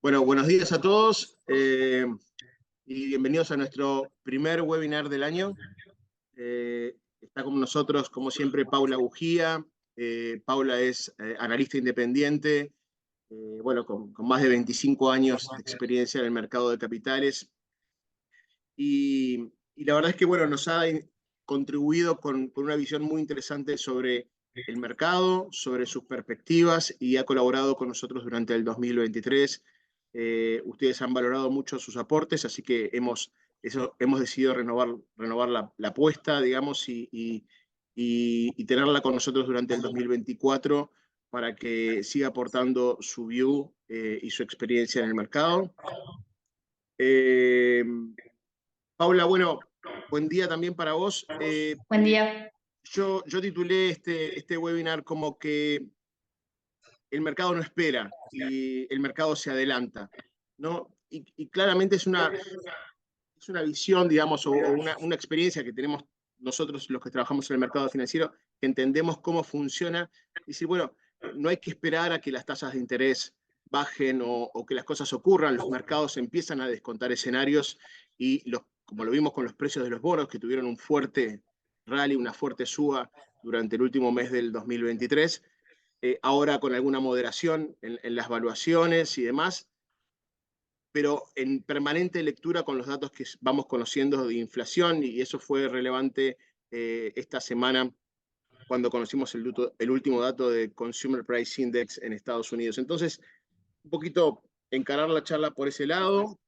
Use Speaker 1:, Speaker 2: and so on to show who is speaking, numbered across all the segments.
Speaker 1: Bueno, buenos días a todos y bienvenidos a nuestro primer webinar del año. Está con nosotros, como siempre, Paula Bujía. Paula es analista independiente, bueno, con más de 25 años de experiencia en el mercado de capitales. Y la verdad es que, bueno, nos ha contribuido con una visión muy interesante sobre el mercado, sobre sus perspectivas, y ha colaborado con nosotros durante el 2023. Ustedes han valorado mucho sus aportes, así que hemos decidido renovar la apuesta, digamos, y tenerla con nosotros durante el 2024 para que siga aportando su view y su experiencia en el mercado. Eh, Paula, bueno, buen día también para vos.
Speaker 2: Buen día.
Speaker 1: Yo titulé este webinar como que el mercado no espera y el mercado se adelanta, ¿no? Y claramente es una visión, digamos, o una experiencia que tenemos nosotros los que trabajamos en el mercado financiero, que entendemos cómo funciona. Y decir, bueno, no hay que esperar a que las tasas de interés bajen o que las cosas ocurran. Los mercados empiezan a descontar escenarios y como lo vimos con los precios de los bonos, que tuvieron un fuerte rally, una fuerte suba durante el último mes del 2023, ahora con alguna moderación en las valuaciones y demás, pero en permanente lectura con los datos que vamos conociendo de inflación, y eso fue relevante esta semana cuando conocimos el último dato de Consumer Price Index en Estados Unidos. Entonces, un poquito encarar la charla por ese lado,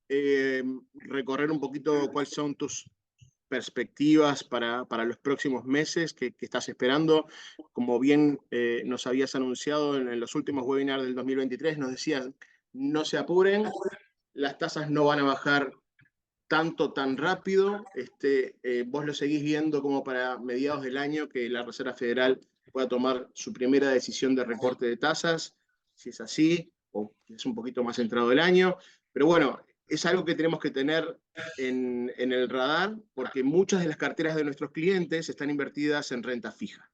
Speaker 1: eh, recorrer un poquito cuáles son tus perspectivas para los próximos meses que estás esperando. Como bien nos habías anunciado en los últimos webinars del 2023, nos decías, no se apuren, las tasas no van a bajar tanto, tan rápido. Vos lo seguís viendo como para mediados del año que la Reserva Federal pueda tomar su primera decisión de recorte de tasas, si es así, o es un poquito más entrado el año. Pero bueno, es algo que tenemos que tener en el radar, porque muchas de las carteras de nuestros clientes están invertidas en renta fija.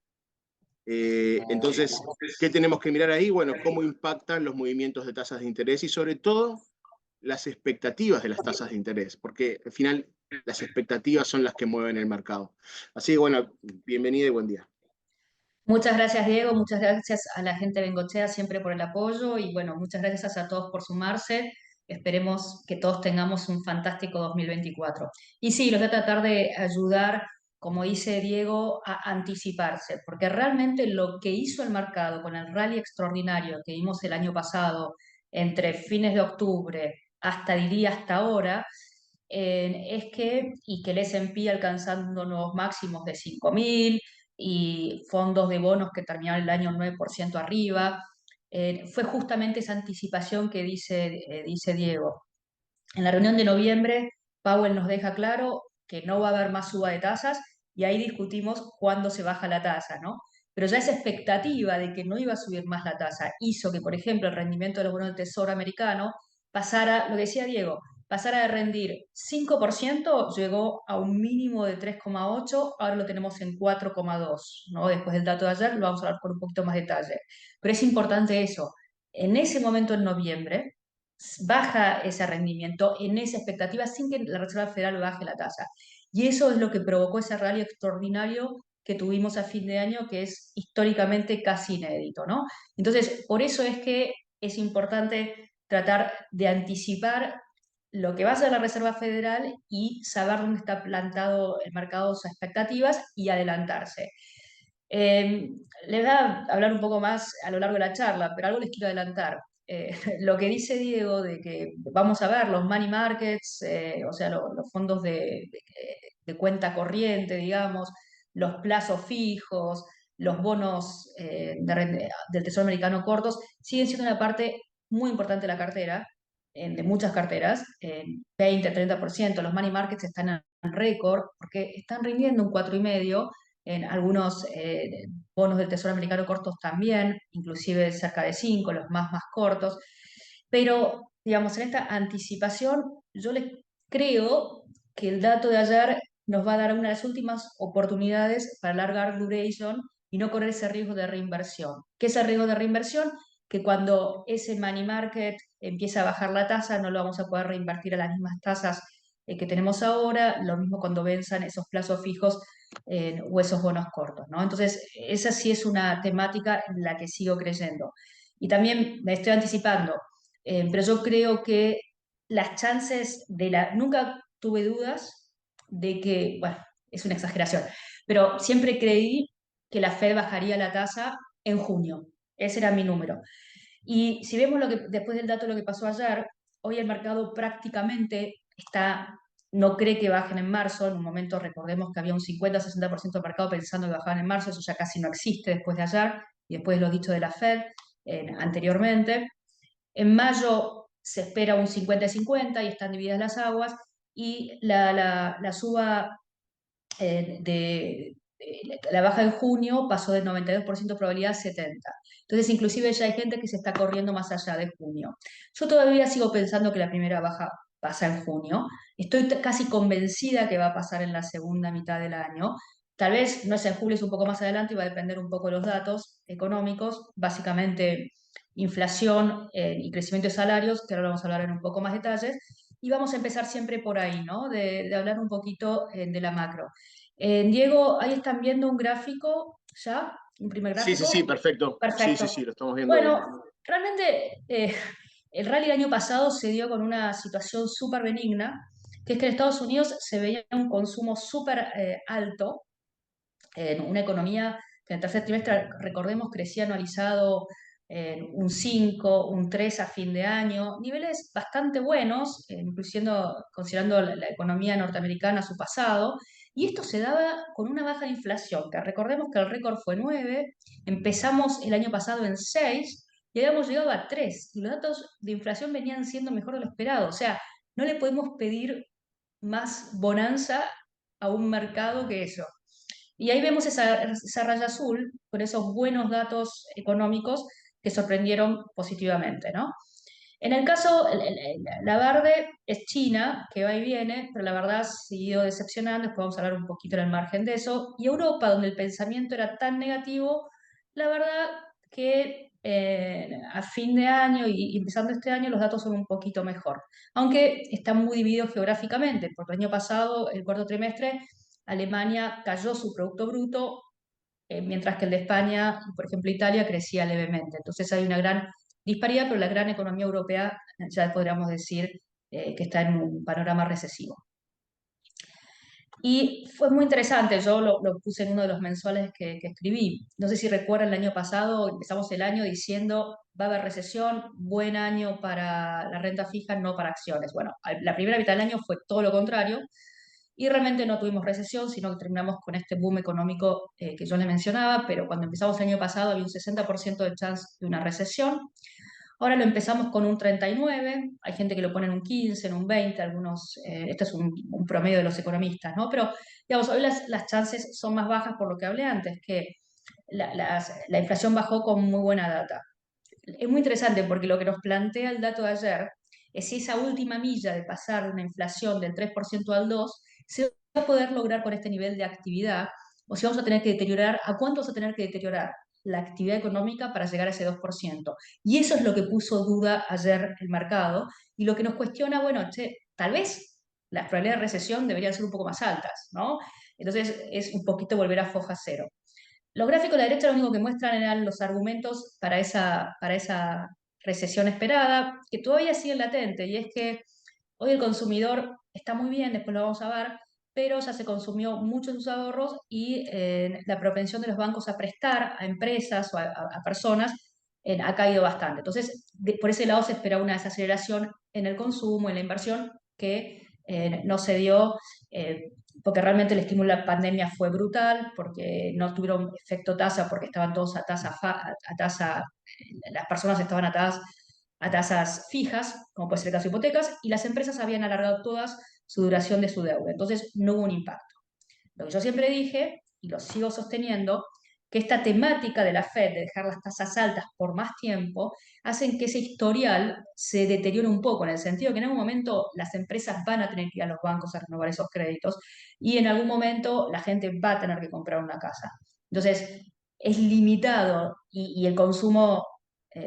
Speaker 1: Entonces, ¿qué tenemos que mirar ahí? Bueno, cómo impactan los movimientos de tasas de interés y sobre todo las expectativas de las tasas de interés, porque al final las expectativas son las que mueven el mercado. Así que bueno, bienvenida y buen día.
Speaker 2: Muchas gracias, Diego. Muchas gracias a la gente de Bengochea siempre por el apoyo y bueno, muchas gracias a todos por sumarse. Esperemos que todos tengamos un fantástico 2024. Y sí, los voy a tratar de ayudar, como dice Diego, a anticiparse, porque realmente lo que hizo el mercado con el rally extraordinario que vimos el año pasado, entre fines de octubre hasta diría hasta ahora, y que el S&P alcanzando nuevos máximos de 5.000 y fondos de bonos que terminaron el año 9% arriba. Fue justamente esa anticipación que dice Diego. En la reunión de noviembre, Powell nos deja claro que no va a haber más suba de tasas y ahí discutimos cuándo se baja la tasa, ¿no? Pero ya esa expectativa de que no iba a subir más la tasa hizo que, por ejemplo, el rendimiento de los bonos del Tesoro americano pasara, lo que decía Diego, pasara de rendir 5%, llegó a un mínimo de 3,8, ahora lo tenemos en 4,2, ¿no? Después del dato de ayer lo vamos a hablar con un poquito más de detalle. Pero es importante eso. En ese momento, en noviembre, baja ese rendimiento en esa expectativa sin que la Reserva Federal baje la tasa. Y eso es lo que provocó ese rally extraordinario que tuvimos a fin de año, que es históricamente casi inédito, ¿no? Entonces, por eso es que es importante tratar de anticipar lo que va a hacer la Reserva Federal y saber dónde está plantado el mercado, sus expectativas y adelantarse. Eh, Les voy a hablar un poco más a lo largo de la charla, pero algo les quiero adelantar. Lo que dice Diego de que vamos a ver los money markets, o sea, los fondos de cuenta corriente, digamos, los plazos fijos, los bonos del Tesoro americano cortos, siguen siendo una parte muy importante de la cartera, de muchas carteras, 20-30%. Los money markets están en récord porque están rindiendo un 4,5%. En algunos bonos del Tesoro americano cortos también, inclusive cerca de 5, los más cortos. Pero, digamos, en esta anticipación, yo les creo que el dato de ayer nos va a dar una de las últimas oportunidades para alargar duration y no correr ese riesgo de reinversión. ¿Qué es el riesgo de reinversión? que cuando ese money market empieza a bajar la tasa, no lo vamos a poder reinvertir a las mismas tasas que tenemos ahora, lo mismo cuando venzan esos plazos fijos o esos bonos cortos, ¿no? Entonces, esa sí es una temática en la que sigo creyendo. Y también me estoy anticipando, pero yo creo que las chances de la... Nunca tuve dudas de que, bueno, es una exageración, pero siempre creí que la Fed bajaría la tasa en junio. Ese era mi número. Y si vemos lo que, después del dato lo que pasó ayer, hoy el mercado prácticamente está, no cree que bajen en marzo. En un momento recordemos que había un 50-60% del mercado pensando que bajaban en marzo, eso ya casi no existe después de ayer y después de lo dicho de la Fed anteriormente. En mayo se espera un 50-50 y están divididas las aguas, y la suba la baja en junio pasó del 92% de probabilidad a 70%. Entonces, inclusive ya hay gente que se está corriendo más allá de junio. Yo todavía sigo pensando que la primera baja pasa en junio. Estoy casi convencida que va a pasar en la segunda mitad del año. Tal vez, no sé, en julio es un poco más adelante y va a depender un poco de los datos económicos, básicamente inflación y crecimiento de salarios, que ahora vamos a hablar en un poco más detalles. Y vamos a empezar siempre por ahí, ¿no? De hablar un poquito de la macro. Diego, ahí están viendo un gráfico ya, un primer
Speaker 1: Sí, sí,
Speaker 2: gráfico.
Speaker 1: sí, perfecto. Sí, sí,
Speaker 2: Perfecto.
Speaker 1: sí, lo estamos viendo bien.
Speaker 2: Bueno, realmente el rally del año pasado se dio con una situación súper benigna, que es que en Estados Unidos se veía un consumo súper alto, en una economía que en el tercer trimestre, recordemos, crecía anualizado en un 5, un 3 a fin de año, niveles bastante buenos, incluyendo, considerando la economía norteamericana, su pasado, y esto se daba con una baja de inflación, que recordemos que el récord fue 9, empezamos el año pasado en 6 y habíamos llegado a 3, y los datos de inflación venían siendo mejor de lo esperado, o sea, no le podemos pedir más bonanza a un mercado que eso. Y ahí vemos esa raya azul con esos buenos datos económicos que sorprendieron positivamente, ¿no? En el caso, la verde es China, que va y viene, pero la verdad ha seguido decepcionando, después vamos a hablar un poquito en el margen de eso. Y Europa, donde el pensamiento era tan negativo, la verdad que a fin de año y empezando este año los datos son un poquito mejor, aunque están muy divididos geográficamente, porque el año pasado, el cuarto trimestre, Alemania cayó su Producto Bruto, mientras que el de España y, por ejemplo, Italia crecía levemente. Entonces hay una gran disparidad, pero la gran economía europea ya podríamos decir que está en un panorama recesivo. Y fue muy interesante, yo lo puse en uno de los mensuales que escribí. No sé si recuerdan, el año pasado empezamos el año diciendo va a haber recesión, buen año para la renta fija, no para acciones. Bueno, la primera mitad del año fue todo lo contrario y realmente no tuvimos recesión, sino que terminamos con este boom económico que yo le mencionaba, pero cuando empezamos el año pasado había un 60% de chance de una recesión. Ahora lo empezamos con un 39, hay gente que lo pone en un 15, en un 20, algunos, esto es un promedio de los economistas, ¿no? Pero, digamos, hoy las chances son más bajas por lo que hablé antes, que la inflación bajó con muy buena data. Es muy interesante porque lo que nos plantea el dato de ayer es si esa última milla de pasar de una inflación del 3% al 2% se va a poder lograr con este nivel de actividad, o si vamos a tener que deteriorar, ¿a cuánto vamos a tener que deteriorar la actividad económica para llegar a ese 2%? Y eso es lo que puso duda ayer el mercado y lo que nos cuestiona, bueno, che, tal vez las probabilidades de recesión deberían ser un poco más altas, ¿no? Entonces es un poquito volver a foja cero. Los gráficos de la derecha lo único que muestran eran los argumentos para esa recesión esperada, que todavía sigue latente, y es que hoy el consumidor está muy bien, después lo vamos a ver, pero ya se consumió mucho sus ahorros y la propensión de los bancos a prestar a empresas o a personas ha caído bastante. Entonces, por ese lado se espera una desaceleración en el consumo, en la inversión, que no se dio porque realmente el estímulo de la pandemia fue brutal, porque no tuvieron efecto tasa, porque estaban todos a tasa, las personas estaban atadas a tasas fijas, como puede ser el caso de hipotecas, y las empresas habían alargado todas su duración de su deuda. Entonces no hubo un impacto. Lo que yo siempre dije, y lo sigo sosteniendo, que esta temática de la Fed de dejar las tasas altas por más tiempo hacen que ese historial se deteriore un poco, en el sentido que en algún momento las empresas van a tener que ir a los bancos a renovar esos créditos y en algún momento la gente va a tener que comprar una casa. Entonces, es limitado y el consumo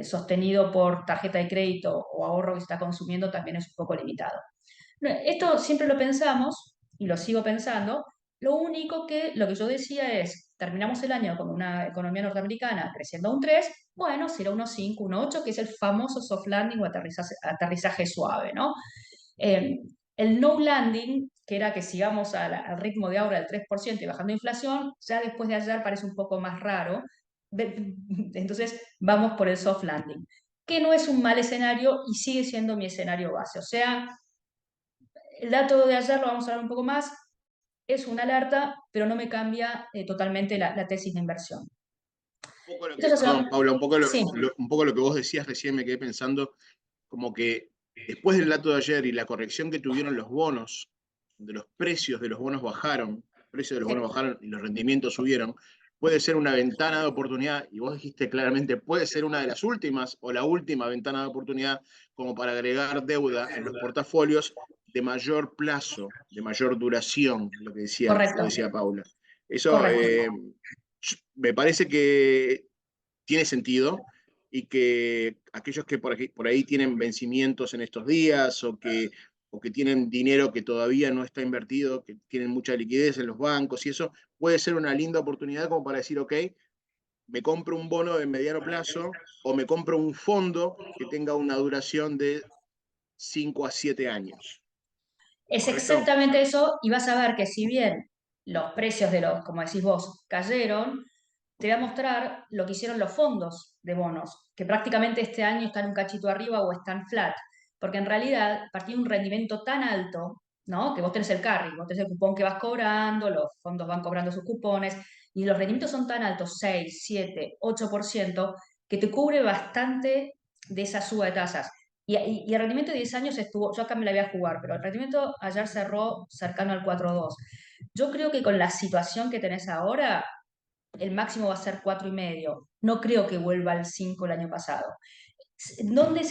Speaker 2: sostenido por tarjeta de crédito o ahorro que se está consumiendo también es un poco limitado. Esto siempre lo pensamos y lo sigo pensando. Lo único que lo que yo decía es, terminamos el año con una economía norteamericana creciendo a un 3, bueno, será 1,5, 1,8, que es el famoso soft landing o aterrizaje suave, ¿no? Eh, el no landing, que era que sigamos al ritmo de ahora del 3% y bajando inflación, ya después de ayer parece un poco más raro. Entonces vamos por el soft landing, que no es un mal escenario y sigue siendo mi escenario base. O sea, el dato de ayer lo vamos a hablar un poco más, es una alerta, pero no me cambia totalmente la tesis de inversión.
Speaker 1: Un poco lo que,
Speaker 2: Entonces,
Speaker 1: perdón, Paula,
Speaker 2: sí,
Speaker 1: un poco lo que vos decías recién me quedé pensando, como que después del dato de ayer y la corrección que tuvieron los bonos, donde los precios de los bonos bajaron, los precios de los bonos
Speaker 2: sí,
Speaker 1: bajaron y los rendimientos subieron, puede ser una ventana de oportunidad, y vos dijiste claramente, puede ser una de las últimas o la última ventana de oportunidad como para agregar deuda en los portafolios de mayor plazo, de mayor duración, lo
Speaker 2: correcto,
Speaker 1: decía Paula. Eso
Speaker 2: correcto.
Speaker 1: me parece que tiene sentido y que aquellos que por ahí tienen vencimientos en estos días o que tienen dinero que todavía no está invertido, que tienen mucha liquidez en los bancos y eso, puede ser una linda oportunidad como para decir, ok, me compro un bono de mediano plazo o me compro un fondo que tenga una duración de 5 a 7 años.
Speaker 2: Es
Speaker 1: ¿Correcto?
Speaker 2: exactamente eso, y vas a ver que si bien los precios de los, como decís vos, cayeron, te voy a mostrar lo que hicieron los fondos de bonos, que prácticamente este año están un cachito arriba o están flat, porque en realidad, partía de un rendimiento tan alto, ¿no? Que vos tenés el carry, vos tenés el cupón que vas cobrando, los fondos van cobrando sus cupones, y los rendimientos son tan altos, 6, 7, 8%, que te cubre bastante de esa suba de tasas. Y el rendimiento de 10 años estuvo, yo acá me la voy a jugar, pero el rendimiento ayer cerró cercano al 4,2. Yo creo que con la situación que tenés ahora, el máximo va a ser 4,5. No creo que vuelva al 5 el año pasado. ¿En dónde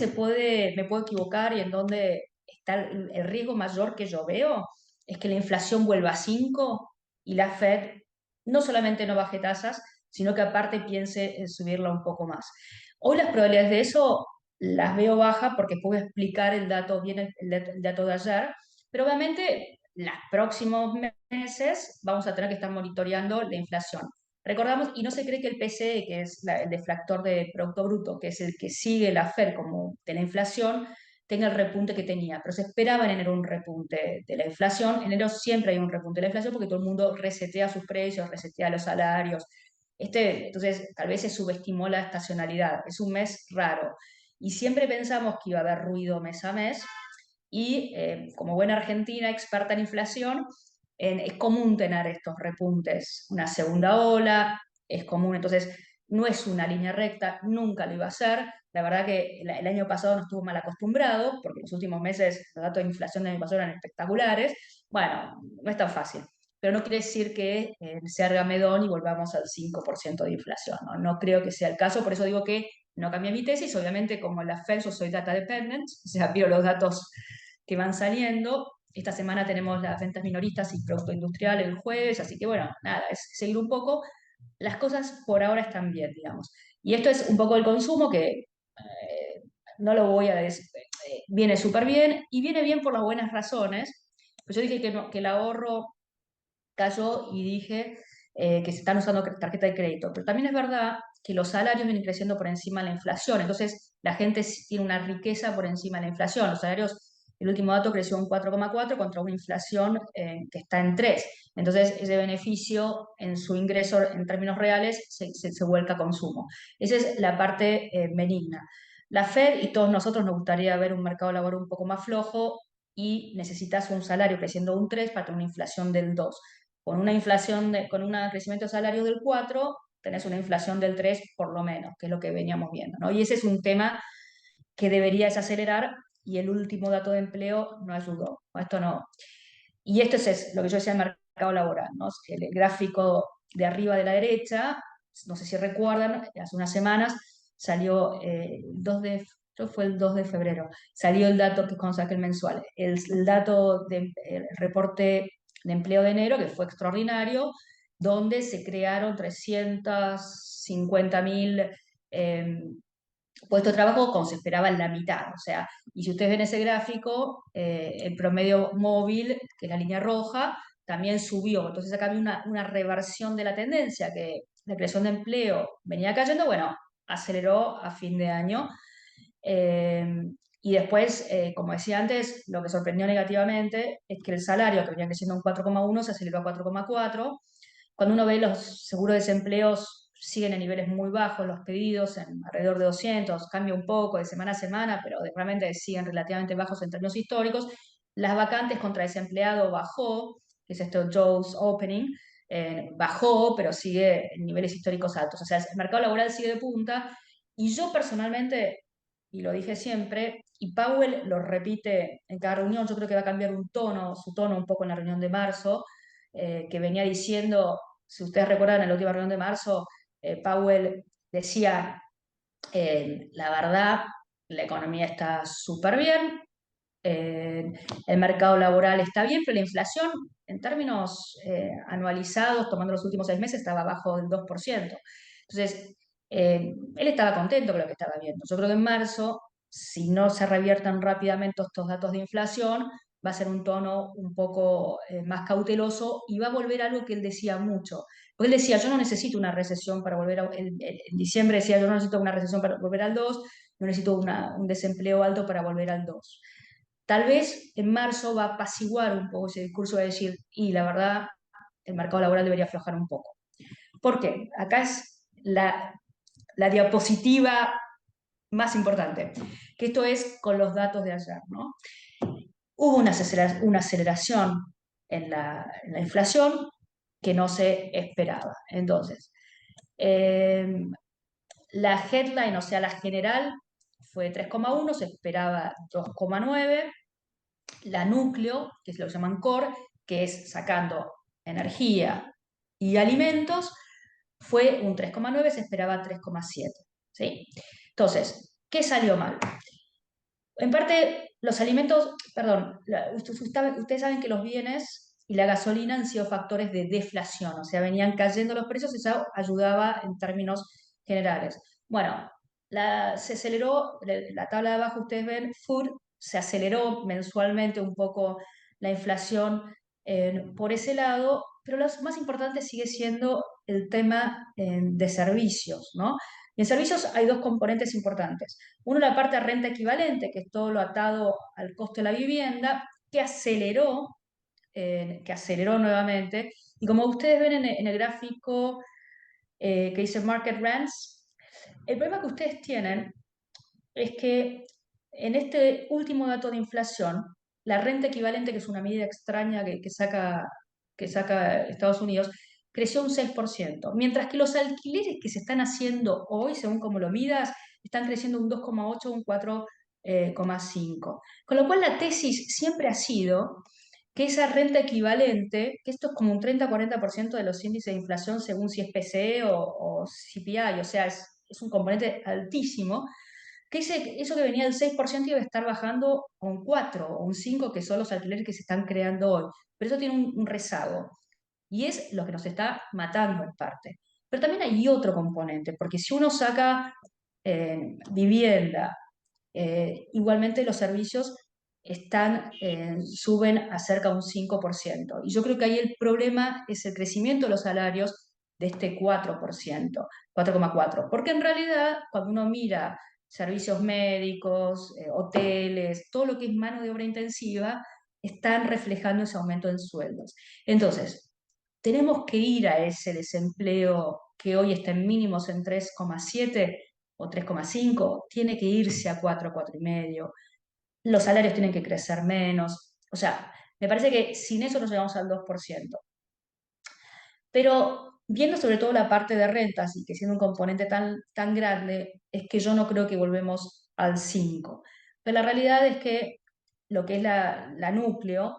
Speaker 2: me puedo equivocar y en dónde está el riesgo mayor que yo veo? Es que la inflación vuelva a 5 y la Fed no solamente no baje tasas, sino que aparte piense en subirla un poco más. Hoy las probabilidades de eso las veo bajas porque puedo explicar el dato bien, el dato de ayer, pero obviamente los próximos meses vamos a tener que estar monitoreando la inflación. Recordamos, y no se cree que el PCE, que es el deflactor de Producto Bruto, que es el que sigue la FED como de la inflación, tenga el repunte que tenía. Pero se esperaba en enero un repunte de la inflación. En enero siempre hay un repunte de la inflación porque todo el mundo resetea sus precios, resetea los salarios. Entonces, tal vez se subestimó la estacionalidad. Es un mes raro. Y siempre pensamos que iba a haber ruido mes a mes. Y como buena argentina, experta en inflación, es común tener estos repuntes, una segunda ola, es común, entonces no es una línea recta, nunca lo iba a ser. La verdad que el año pasado no estuvo mal acostumbrado, porque los últimos meses los datos de inflación del año pasado eran espectaculares. Bueno, no es tan fácil, pero no quiere decir que se haga medón y volvamos al 5% de inflación, ¿no? No creo que sea el caso, por eso digo que no cambié mi tesis, obviamente como la Fed yo soy data dependent, o sea, veo los datos que van saliendo. Esta semana tenemos las ventas minoristas y producto industrial el jueves, así que bueno, nada, es seguir un poco. Las cosas por ahora están bien, digamos. Y esto es un poco el consumo que no lo voy a decir, viene súper bien y viene bien por las buenas razones. Pues yo dije que, no, que el ahorro cayó y dije que se están usando tarjeta de crédito, pero también es verdad que los salarios vienen creciendo por encima de la inflación, entonces la gente tiene una riqueza por encima de la inflación. Los salarios, el último dato creció un 4,4 contra una inflación que está en 3. Entonces ese beneficio en su ingreso en términos reales se vuelca a consumo. Esa es la parte benigna. La Fed y todos nosotros nos gustaría ver un mercado laboral un poco más flojo y necesitas un salario creciendo un 3 para tener una inflación del 2. Con una inflación, con un crecimiento de salario del 4, tenés una inflación del 3 por lo menos, que es lo que veníamos viendo, ¿no? Y ese es un tema que debería desacelerar y el último dato de empleo no ayudó. Esto no. Y esto es lo que yo decía del mercado laboral, ¿no? El gráfico de arriba de la derecha, no sé si recuerdan, hace unas semanas salió el 2 de, creo que fue el 2 de febrero, salió el dato que es cuando saqué el mensual, el dato del reporte de empleo de enero, que fue extraordinario, donde se crearon 350.000 puesto de trabajo como se esperaba en la mitad, o sea, y si ustedes ven ese gráfico, el promedio móvil, que es la línea roja, también subió. Entonces acá había una reversión de la tendencia, que la creación de empleo venía cayendo, bueno, aceleró a fin de año. Eh, y después, como decía antes, lo que sorprendió negativamente es que el salario, que venía creciendo un 4,1, se aceleró a 4,4. Cuando uno ve los seguros de desempleos, siguen en niveles muy bajos, los pedidos en alrededor de 200, cambia un poco de semana a semana, pero realmente siguen relativamente bajos en términos históricos. Las vacantes contra desempleado bajó, que es esto Jobs Opening, bajó, pero sigue en niveles históricos altos. O sea, el mercado laboral sigue de punta. Y yo personalmente, y lo dije siempre, y Powell lo repite en cada reunión, yo creo que va a cambiar su tono un poco en la reunión de marzo, que venía diciendo, si ustedes recuerdan en la última reunión de marzo, Powell decía, la verdad, la economía está súper bien, eh, el mercado laboral está bien, pero la inflación en términos anualizados, tomando los últimos 6 meses, estaba abajo del 2%. Entonces, él estaba contento con lo que estaba viendo. Yo creo que en marzo, si no se reviertan rápidamente estos datos de inflación, va a ser un tono un poco más cauteloso y va a volver a algo que él decía mucho. Porque él decía, yo no necesito una recesión para volver a... En diciembre decía, yo no necesito una recesión para volver al 2, no necesito un desempleo alto para volver al 2. Tal vez en marzo va a apaciguar un poco ese discurso de decir, y la verdad, el mercado laboral debería aflojar un poco. ¿Por qué? Acá es la diapositiva más importante, que esto es con los datos de ayer, ¿no? Hubo una aceleración en la inflación que no se esperaba. Entonces, eh, la headline, o sea, la general, fue 3,1, se esperaba 2,9. La núcleo, que es lo que llaman core, que es sacando energía y alimentos, fue un 3,9, se esperaba 3,7. ¿Sí? Entonces, ¿qué salió mal? En parte, los alimentos, perdón, ustedes saben que los bienes y la gasolina han sido factores de deflación, o sea, venían cayendo los precios y eso ayudaba en términos generales. Bueno, se aceleró, la tabla de abajo ustedes ven, food, se aceleró mensualmente un poco la inflación por ese lado, pero lo más importante sigue siendo el tema de servicios, ¿no? Y en servicios hay dos componentes importantes. Uno, la parte de renta equivalente, que es todo lo atado al costo de la vivienda, que aceleró nuevamente. Y como ustedes ven en el gráfico que dice Market Rents, el problema que ustedes tienen es que en este último dato de inflación, la renta equivalente, que es una medida extraña que saca Estados Unidos, creció un 6%, mientras que los alquileres que se están haciendo hoy, según como lo midas, están creciendo un 2,8, un 4,5. Con lo cual la tesis siempre ha sido que esa renta equivalente, que esto es como un 30-40% de los índices de inflación según si es PCE o CPI, o sea, es un componente altísimo, que eso que venía del 6% iba a estar bajando a un 4 o un 5, que son los alquileres que se están creando hoy. Pero eso tiene un rezago. Y es lo que nos está matando en parte. Pero también hay otro componente, porque si uno saca vivienda, igualmente los servicios suben a cerca de un 5%. Y yo creo que ahí el problema es el crecimiento de los salarios de este 4%, 4,4%. Porque en realidad, cuando uno mira servicios médicos, hoteles, todo lo que es mano de obra intensiva, están reflejando ese aumento en sueldos. Entonces, tenemos que ir a ese desempleo que hoy está en mínimos en 3,7 o 3,5, tiene que irse a 4, 4,5. Los salarios tienen que crecer menos. O sea, me parece que sin eso nos llegamos al 2%. Pero viendo sobre todo la parte de rentas y que siendo un componente tan grande, es que yo no creo que volvemos al 5. Pero la realidad es que lo que es la núcleo,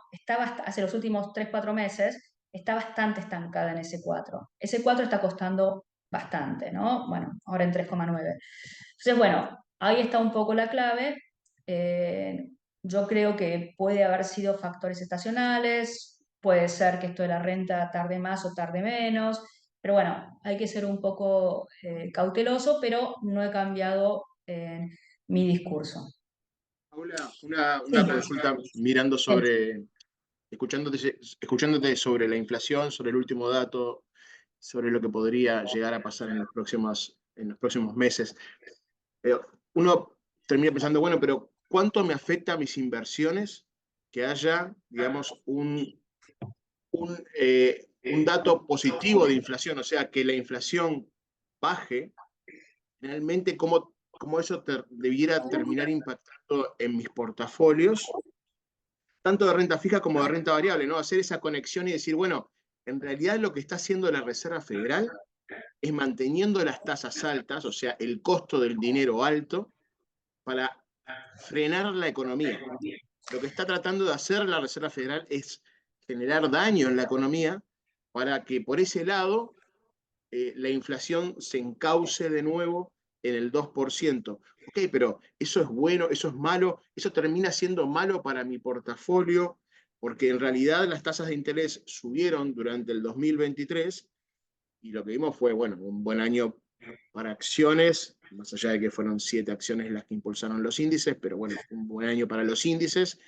Speaker 2: hace los últimos 3 4 meses, está bastante estancada en ese 4. Ese 4 está costando bastante, ¿no? Bueno, ahora en 3,9. Entonces, bueno, ahí está un poco la clave. Eh, yo creo que puede haber sido factores estacionales, puede ser que esto de la renta tarde más o tarde menos, pero bueno, hay que ser un poco cauteloso, pero no he cambiado mi discurso.
Speaker 1: Paula,
Speaker 2: Sí,
Speaker 1: una consulta mirando sobre, escuchándote sobre la inflación, sobre el último dato, sobre lo que podría llegar a pasar en los próximos meses. Eh, Uno termina pensando, bueno, pero ¿cuánto me afecta a mis inversiones que haya, digamos, un dato positivo de inflación? O sea, que la inflación baje, realmente cómo eso debiera terminar impactando en mis portafolios, tanto de renta fija como de renta variable, ¿no? Hacer esa conexión y decir, bueno, en realidad lo que está haciendo la Reserva Federal es manteniendo las tasas altas, o sea, el costo del dinero alto, para frenar la economía. Lo que está tratando de hacer la Reserva Federal es generar daño en la economía para que por ese lado la inflación se encauce de nuevo en el 2%. Ok, pero eso es bueno, eso es malo, eso termina siendo malo para mi portafolio, porque en realidad las tasas de interés subieron durante el 2023 y lo que vimos fue, bueno, un buen año para acciones, más allá de que fueron 7 acciones las que impulsaron los índices, pero bueno, un buen año para los índices.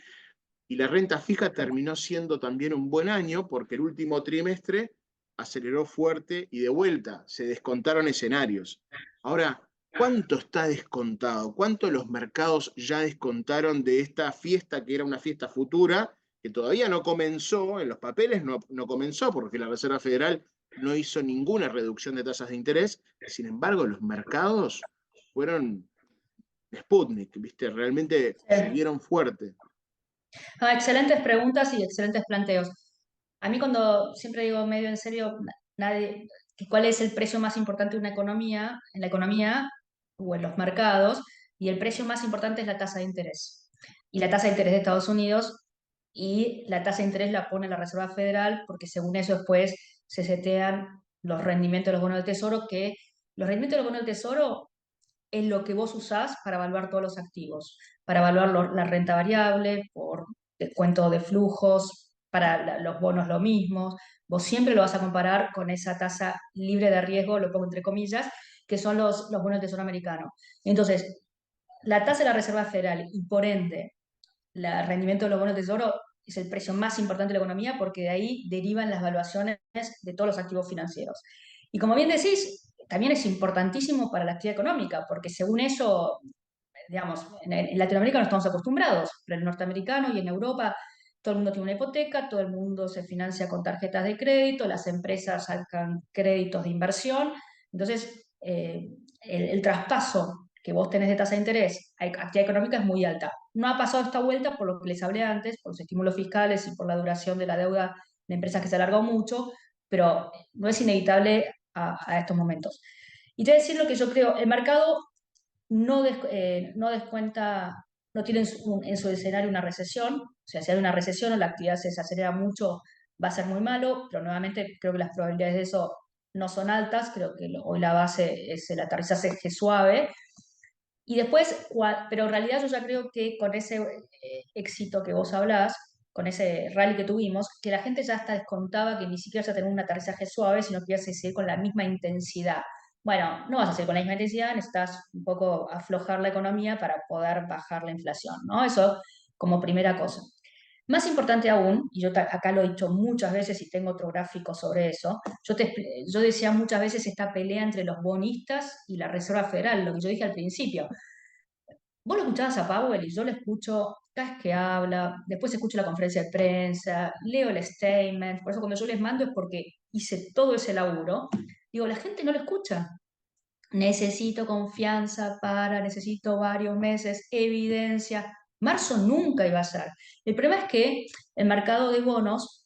Speaker 1: Y la renta fija terminó siendo también un buen año porque el último trimestre aceleró fuerte y de vuelta se descontaron escenarios. Ahora, ¿cuánto está descontado? ¿Cuánto los mercados ya descontaron de esta fiesta que era una fiesta futura, que todavía no comenzó, en los papeles no comenzó porque la Reserva Federal no hizo ninguna reducción de tasas de interés? Sin embargo, los mercados fueron Sputnik, ¿viste? Realmente
Speaker 2: sí.
Speaker 1: subieron fuerte.
Speaker 2: Excelentes preguntas y excelentes planteos. A mí cuando siempre digo medio en serio, nadie, que cuál es el precio más importante de una economía, en la economía o en los mercados, y el precio más importante es la tasa de interés. Y la tasa de interés de Estados Unidos, y la tasa de interés la pone la Reserva Federal, porque según eso después se setean los rendimientos de los bonos del tesoro, que los rendimientos de los bonos del tesoro es lo que vos usás para evaluar todos los activos, para evaluar la renta variable, por descuento de flujos, para los bonos lo mismo. Vos siempre lo vas a comparar con esa tasa libre de riesgo, lo pongo entre comillas, que son los bonos del Tesoro americano. Entonces, la tasa de la Reserva Federal y por ende el rendimiento de los bonos del Tesoro es el precio más importante de la economía porque de ahí derivan las valuaciones de todos los activos financieros. Y como bien decís, también es importantísimo para la actividad económica, porque según eso, digamos, en Latinoamérica no estamos acostumbrados, pero en el norteamericano y en Europa todo el mundo tiene una hipoteca, todo el mundo se financia con tarjetas de crédito, las empresas sacan créditos de inversión, entonces el traspaso que vos tenés de tasa de interés a actividad económica es muy alta. No ha pasado esta vuelta por lo que les hablé antes, por los estímulos fiscales y por la duración de la deuda de empresas que se alargó mucho, pero no es inevitable a estos momentos. Y te voy a decir lo que yo creo, el mercado no descuenta, no tiene en su escenario una recesión, o sea, si hay una recesión o la actividad se desacelera mucho, va a ser muy malo, pero nuevamente creo que las probabilidades de eso no son altas, creo que hoy la base es el aterrizaje suave. Y después, pero en realidad yo ya creo que con ese éxito que vos hablás, con ese rally que tuvimos, que la gente ya hasta descontaba que ni siquiera ya tener un aterrizaje suave, sino que ibas a seguir con la misma intensidad. Bueno, no vas a seguir con la misma intensidad, necesitas un poco aflojar la economía para poder bajar la inflación, ¿no? Eso como primera cosa. Más importante aún, y yo acá lo he dicho muchas veces y tengo otro gráfico sobre eso, yo decía muchas veces esta pelea entre los bonistas y la Reserva Federal, lo que yo dije al principio. Vos lo escuchabas a Powell y yo lo escucho cada vez que habla, después escucho la conferencia de prensa, leo el statement, por eso cuando yo les mando es porque hice todo ese laburo. Digo, la gente no lo escucha. Necesito confianza necesito varios meses, evidencia. Marzo nunca iba a ser. El problema es que el mercado de bonos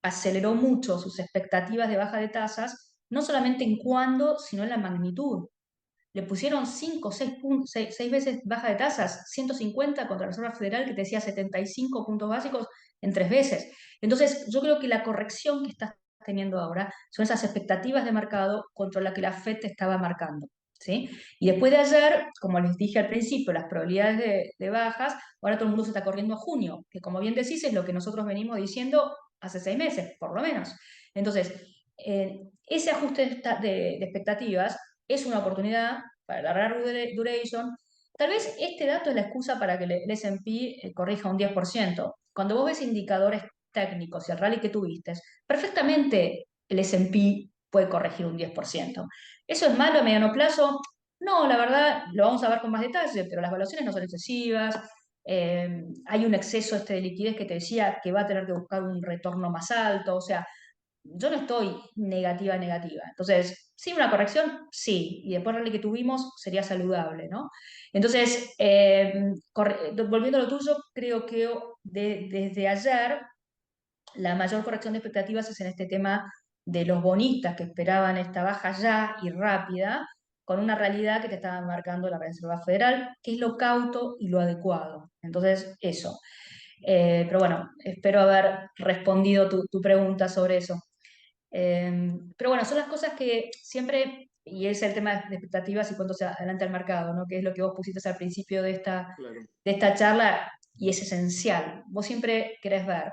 Speaker 2: aceleró mucho sus expectativas de baja de tasas, no solamente en cuándo, sino en la magnitud. Le pusieron 5 o 6 veces baja de tasas, 150 contra la Reserva Federal que te decía 75 puntos básicos en 3 veces. Entonces, yo creo que la corrección que estás teniendo ahora son esas expectativas de mercado contra la que la FED te estaba marcando. ¿Sí? Y después de ayer, como les dije al principio, las probabilidades de bajas, ahora todo el mundo se está corriendo a junio, que como bien decís es lo que nosotros venimos diciendo hace 6 meses, por lo menos. Entonces, ese ajuste de expectativas es una oportunidad para la rare duration, tal vez este dato es la excusa para que el S&P corrija un 10%. Cuando vos ves indicadores técnicos y el rally que tuviste, perfectamente el S&P puede corregir un 10%. ¿Eso es malo a mediano plazo? No, la verdad, lo vamos a ver con más detalle, pero las evaluaciones no son excesivas. Hay un exceso de liquidez que te decía que va a tener que buscar un retorno más alto. O sea, yo no estoy negativa, negativa. Entonces, sí, una corrección, sí. Y después el rally que tuvimos sería saludable, ¿no? Entonces, volviendo a lo tuyo, creo que desde ayer la mayor corrección de expectativas es en este tema de los bonistas que esperaban esta baja ya y rápida, con una realidad que te estaba marcando la Reserva Federal, que es lo cauto y lo adecuado. Entonces, eso. Pero bueno, espero haber respondido tu pregunta sobre eso. Pero bueno, son las cosas que siempre, y es el tema de expectativas y cuánto se adelanta el mercado, ¿no? Que es lo que vos pusiste al principio
Speaker 1: Claro.
Speaker 2: de esta charla y es esencial. Vos siempre querés ver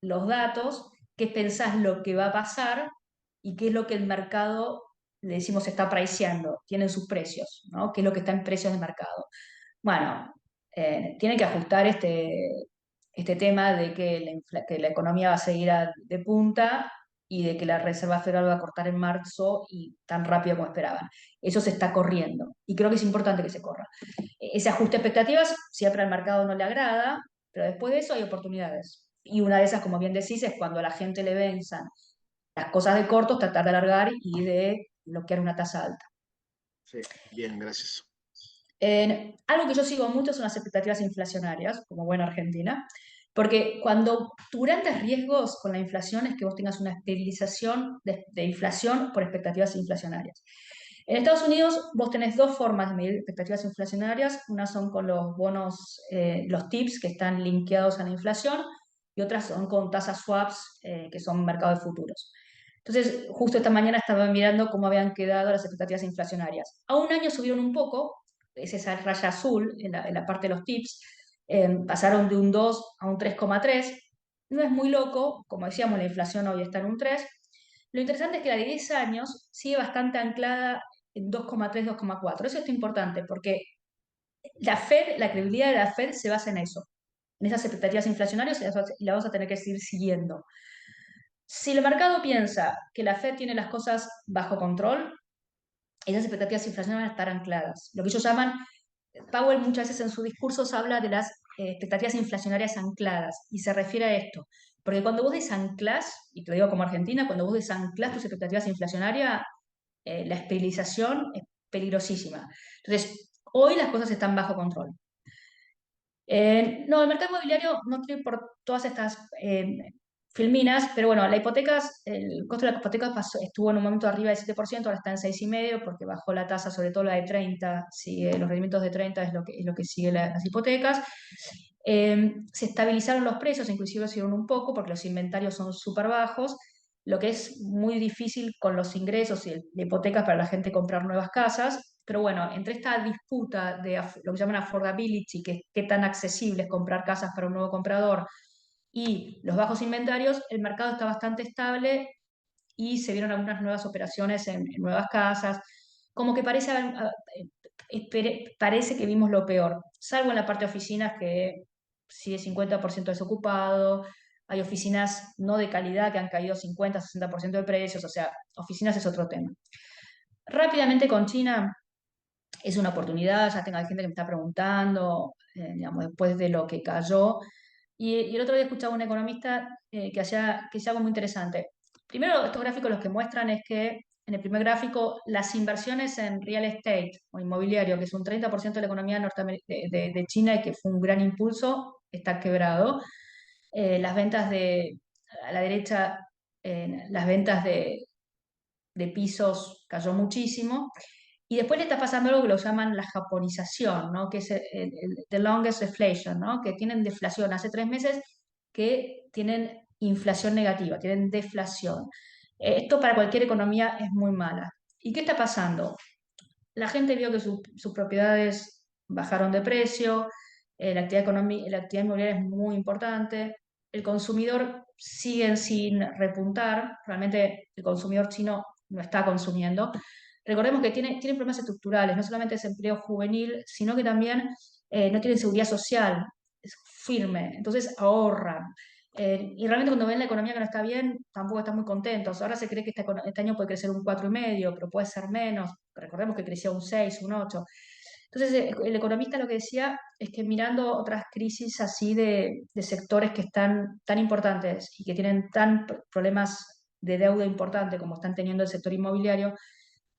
Speaker 2: los datos, qué pensás lo que va a pasar y qué es lo que el mercado, le decimos, está priceando, tienen sus precios, ¿no? ¿Qué es lo que está en precios de mercado? Bueno, tienen que ajustar este tema de que que la economía va a seguir de punta y de que la Reserva Federal va a cortar en marzo y tan rápido como esperaban. Eso se está corriendo y creo que es importante que se corra. Ese ajuste de expectativas siempre al mercado no le agrada, pero después de eso hay oportunidades. Y una de esas, como bien decís, es cuando a la gente le venzan las cosas de cortos, tratar de alargar y de bloquear una tasa alta.
Speaker 1: Sí, bien, gracias.
Speaker 2: Algo que yo sigo mucho son las expectativas inflacionarias, como buena argentina, porque cuando tu grandes riesgos con la inflación es que vos tengas una estabilización de inflación por expectativas inflacionarias. En Estados Unidos vos tenés dos formas de medir expectativas inflacionarias, una son con los bonos, los TIPS que están linkeados a la inflación y otras son con tasas swaps que son mercados de futuros. Entonces, justo esta mañana estaba mirando cómo habían quedado las expectativas inflacionarias. A un año subieron un poco, es esa raya azul en la parte de los tips, pasaron de un 2 a un 3,3. No es muy loco, como decíamos, la inflación hoy está en un 3. Lo interesante es que la de 10 años sigue bastante anclada en 2,3, 2,4. Eso es importante porque la Fed, la credibilidad de la Fed se basa en eso, en esas expectativas inflacionarias y la vamos a tener que seguir siguiendo. Si el mercado piensa que la Fed tiene las cosas bajo control, esas expectativas inflacionarias van a estar ancladas. Lo que ellos llaman, Powell muchas veces en sus discursos habla de las expectativas inflacionarias ancladas y se refiere a esto. Porque cuando vos desanclás, y te lo digo como Argentina, cuando vos desanclás tus expectativas inflacionarias, la estabilización es peligrosísima. Entonces, hoy las cosas están bajo control. No, el mercado inmobiliario no tiene por todas estas filminas, pero bueno, el costo de la hipoteca estuvo en un momento arriba del 7%, ahora está en 6,5% porque bajó la tasa, sobre todo la de 30, sigue, los rendimientos de 30 es lo que sigue las hipotecas. Se estabilizaron los precios, inclusive subieron un poco porque los inventarios son súper bajos, lo que es muy difícil con los ingresos y de hipotecas para la gente comprar nuevas casas. Pero bueno, entre esta disputa de lo que llaman affordability, que es qué tan accesible es comprar casas para un nuevo comprador, y los bajos inventarios, el mercado está bastante estable y se vieron algunas nuevas operaciones en nuevas casas. Como que parece que vimos lo peor, salvo en la parte de oficinas que sigue 50% desocupado. Hay oficinas no de calidad que han caído 50-60% de precios, o sea, oficinas es otro tema. Rápidamente con China, es una oportunidad, ya tengo gente que me está preguntando, digamos, después de lo que cayó. Y el otro día escuchaba a un economista que decía algo muy interesante. Primero, estos gráficos los que muestran es que en el primer gráfico las inversiones en real estate o inmobiliario, que es un 30% de la economía de China y que fue un gran impulso, está quebrado. Las ventas a la derecha, las ventas de pisos cayó muchísimo. Y después le está pasando algo que lo llaman la japonización, ¿no? Que es the longest deflation, ¿no? Que tienen deflación. Hace 3 meses que tienen inflación negativa, tienen deflación. Esto para cualquier economía es muy mala. ¿Y qué está pasando? La gente vio que sus propiedades bajaron de precio, la actividad inmobiliaria es muy importante, el consumidor sigue sin repuntar, realmente el consumidor chino no está consumiendo. recordemos que tienen problemas estructurales, no solamente desempleo juvenil, sino que también no tienen seguridad social es firme, entonces ahorran. Y realmente cuando ven la economía que no está bien, tampoco están muy contentos. Ahora se cree que este año puede crecer un 4,5, pero puede ser menos. Recordemos que creció un 6, un 8. Entonces, el economista lo que decía es que mirando otras crisis así de sectores que están tan importantes y que tienen tan problemas de deuda importante como están teniendo el sector inmobiliario,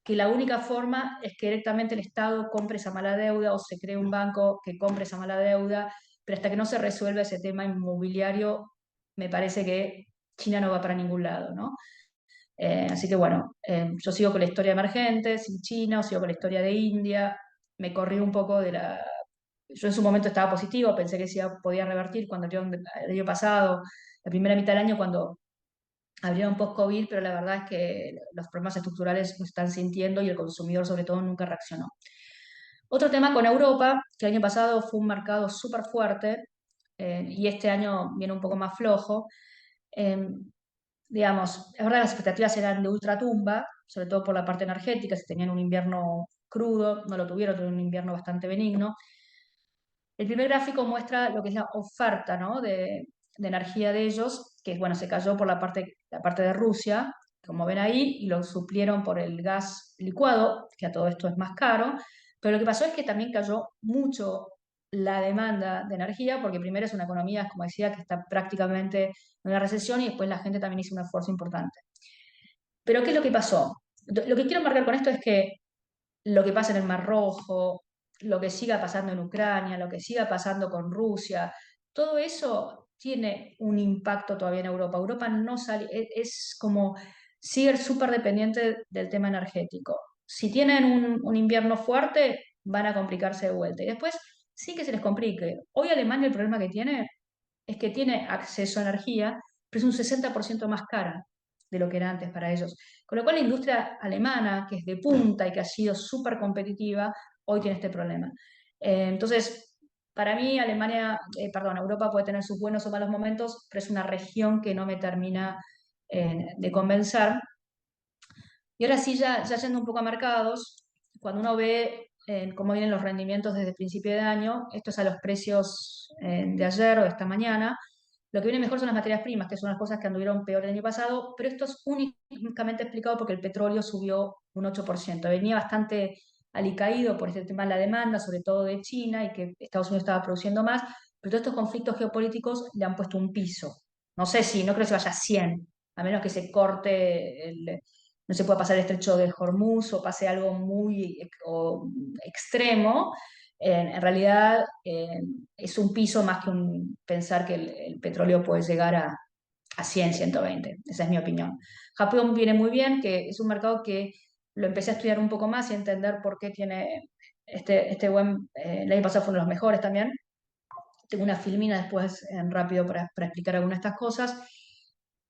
Speaker 2: que la única forma es que directamente el Estado compre esa mala deuda o se cree un banco que compre esa mala deuda, pero hasta que no se resuelva ese tema inmobiliario, me parece que China no va para ningún lado, ¿no? Así que bueno, yo sigo con la historia emergente, sin China, o sigo con la historia de India, me corrí un poco de la... Yo en su momento estaba positivo, pensé que se podía revertir cuando el año pasado, la primera mitad del año, cuando abrieron post-COVID, pero la verdad es que los problemas estructurales se están sintiendo y el consumidor sobre todo nunca reaccionó. Otro tema con Europa, que el año pasado fue un mercado súper fuerte y este año viene un poco más flojo. Eh, digamos, es verdad que las expectativas eran de ultratumba, sobre todo por la parte energética, si tenían un invierno crudo, no lo tuvieron un invierno bastante benigno. El primer gráfico muestra lo que es la oferta, ¿no? de energía de ellos, que bueno, se cayó por la parte de Rusia, como ven ahí, y lo suplieron por el gas licuado, que a todo esto es más caro. Pero lo que pasó es que también cayó mucho la demanda de energía, porque primero es una economía, como decía, que está prácticamente en una recesión y después la gente también hizo un esfuerzo importante. Pero ¿qué es lo que pasó? Lo que quiero marcar con esto es que lo que pasa en el Mar Rojo, lo que siga pasando en Ucrania, lo que siga pasando con Rusia, todo eso tiene un impacto todavía en Europa. Europa no sale, es como sigue súper dependiente del tema energético. Si tienen un invierno fuerte, van a complicarse de vuelta. Y después sí que se les complique. Hoy Alemania el problema que tiene es que tiene acceso a energía, pero es un 60% más cara de lo que era antes para ellos. Con lo cual la industria alemana, que es de punta y que ha sido súper competitiva, hoy tiene este problema. Entonces, para mí Europa puede tener sus buenos o malos momentos, pero es una región que no me termina de convencer. Y ahora sí, ya yendo un poco a mercados, cuando uno ve cómo vienen los rendimientos desde el principio de año, esto es a los precios de ayer o de esta mañana, lo que viene mejor son las materias primas, que son las cosas que anduvieron peor el año pasado, pero esto es únicamente explicado porque el petróleo subió un 8%. Venía bastante alicaído por este tema de la demanda, sobre todo de China, y que Estados Unidos estaba produciendo más, pero todos estos conflictos geopolíticos le han puesto un piso. No sé si, no creo que se vaya a 100, a menos que se corte no se pueda pasar el estrecho de Hormuz o pase algo muy extremo. En realidad es un piso más que pensar que el petróleo puede llegar a 100, 120. Esa es mi opinión. Japón viene muy bien, que es un mercado que lo empecé a estudiar un poco más y a entender por qué tiene este buen... el año pasado fue uno de los mejores también. Tengo una filmina después en rápido para explicar algunas de estas cosas.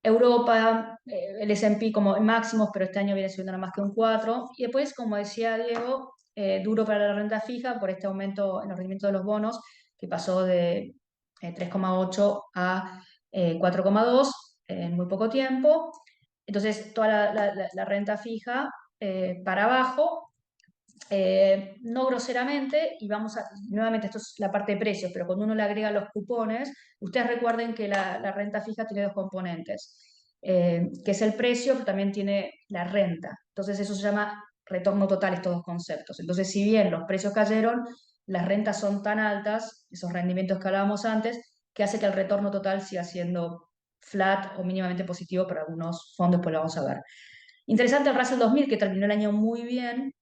Speaker 2: Europa, el S&P como en máximos, pero este año viene siendo nada más que un 4. Y después, como decía Diego, duro para la renta fija por este aumento en los rendimientos de los bonos, que pasó de 3,8 a 4,2 en muy poco tiempo. Entonces, toda la renta fija para abajo, no groseramente, y nuevamente esto es la parte de precios, pero cuando uno le agrega los cupones, ustedes recuerden que la renta fija tiene dos componentes, que es el precio, pero también tiene la renta. Entonces eso se llama retorno total, estos dos conceptos. Entonces, si bien los precios cayeron, las rentas son tan altas, esos rendimientos que hablábamos antes, que hace que el retorno total siga siendo flat o mínimamente positivo para algunos fondos, pues lo vamos a ver. Interesante el Russell 2000, que terminó el año muy bien,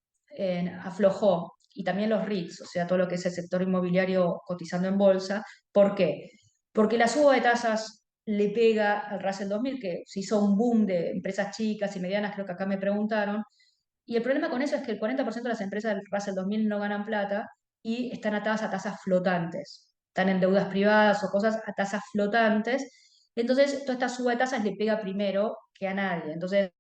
Speaker 2: aflojó, y también los REITs, o sea, todo lo que es el sector inmobiliario cotizando en bolsa. ¿Por qué? Porque la suba de tasas le pega al Russell 2000, que se hizo un boom de empresas chicas y medianas, creo que acá me preguntaron, y el problema con eso es que el 40% de las empresas del Russell 2000 no ganan plata y están atadas a tasas flotantes, están en deudas privadas o cosas a tasas flotantes. Entonces, toda esta suba de tasas le pega primero que a nadie. Entonces,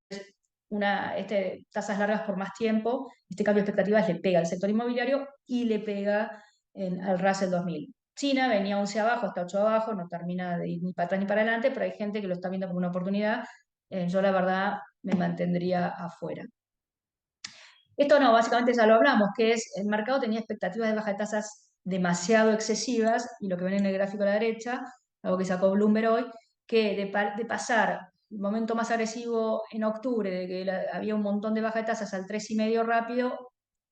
Speaker 2: tasas largas por más tiempo, este cambio de expectativas le pega al sector inmobiliario y le pega al Russell 2000. China venía 11 abajo, hasta 8 abajo, no termina de ir ni para atrás ni para adelante, pero hay gente que lo está viendo como una oportunidad. Yo la verdad me mantendría afuera. Esto no, básicamente ya lo hablamos, que es el mercado tenía expectativas de baja de tasas demasiado excesivas, y lo que ven en el gráfico a la derecha, algo que sacó Bloomberg hoy, que de pasar el momento más agresivo en octubre, de que había un montón de baja de tasas al 3,5 rápido,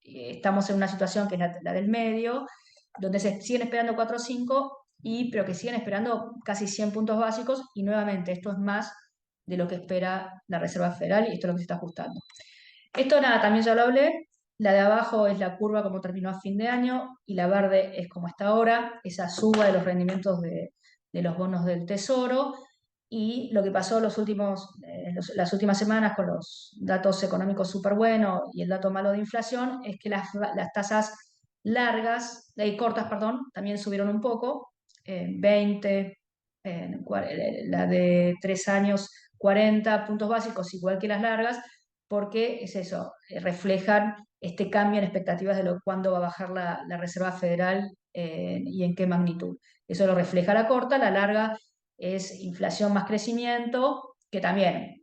Speaker 2: estamos en una situación que es la del medio, donde se siguen esperando 4 o 5, pero que siguen esperando casi 100 puntos básicos, y nuevamente esto es más de lo que espera la Reserva Federal, y esto es lo que se está ajustando. Esto nada, también ya lo hablé. La de abajo es la curva como terminó a fin de año, y la verde es como está ahora, esa suba de los rendimientos de los bonos del Tesoro. Y lo que pasó las últimas semanas con los datos económicos súper buenos y el dato malo de inflación es que las tasas cortas, perdón, también subieron un poco, 20, la de 3 años, 40 puntos básicos, igual que las largas, porque es eso, reflejan este cambio en expectativas de cuándo va a bajar la Reserva Federal, y en qué magnitud. Eso lo refleja la corta. La larga es inflación más crecimiento, que también,